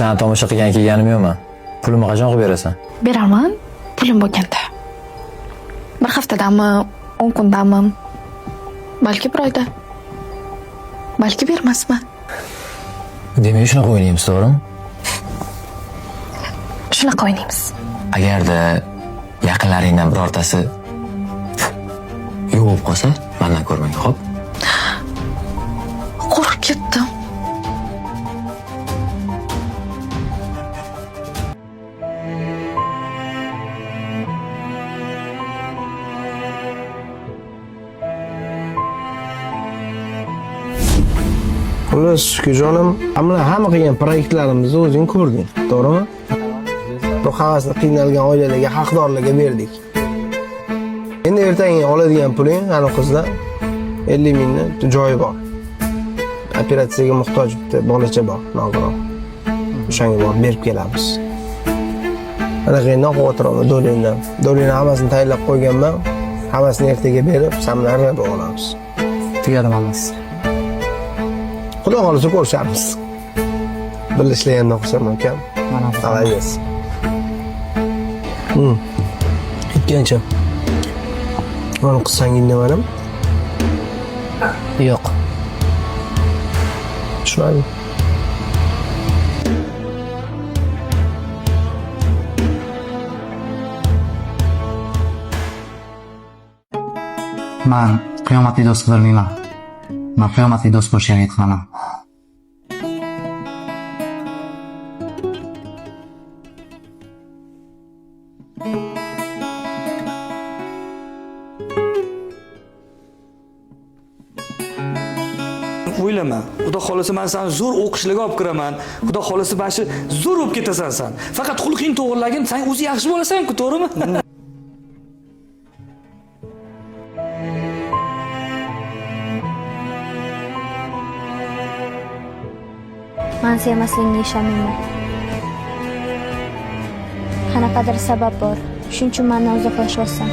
Seni tomosha qilgan kelganim yo'qman. Pulimni qachon qilib berasan? Beraman, pulim bo'lganda. Bir haftadami, 10 kundami, balki bir oyda. Balki bermasman. Demak, shunaqa o'ynaymiz, to'g'rimi? Shunaqa o'ynaymiz. Agarda yaqinlaringdan birortasi yo'q bo'lib qolsa, mendan ko'rmang, xo'p? Qo'rqib ketdim. Xullas, jonim, hamma qilgan proyektlarimizni o'zing ko'rding, to'g'rimi? Bu havasni qiynalgan oilalarga, haqdorlarga berdik. Endi ertangi oladigan puling ana qizdan 50 mingni joyi bor. Operatsiyaga muhtoj bitta bolacha bor, nogiron. O'shanga borib berib kelamiz. Mana qiyindan xavotir olma Dolindan. Dolina hammasini tayyorlab qo'yganman. Hammasini ertaga berib, samlarni olamiz. Tugadi hammasi. Xudo xolisa ko'rishamiz. Birga ishlagandan xursandman ukam. Mana Alaysiz. Ketgancha. Mana qilsang indamadim. yo'q. Tushunarli. Men qiyomatli do'st qilmayman. Men qiyomatli do'st bo'lishga harakat qilaman. O'ylama. Xudo xolisa men seni zo'r o'qishlarga olib kiraman. Xudo xolisa mana shu zo'r bo'lib ketasan sen. Faqat xulqing to'g'rilagin, sen o'zi yaxshi bo'lasan-ku, to'g'rimi? Men sevmasligimga ishonmayman. Qanaqadir sabab bor. Shuning uchun mendan uzoqlashyapsan.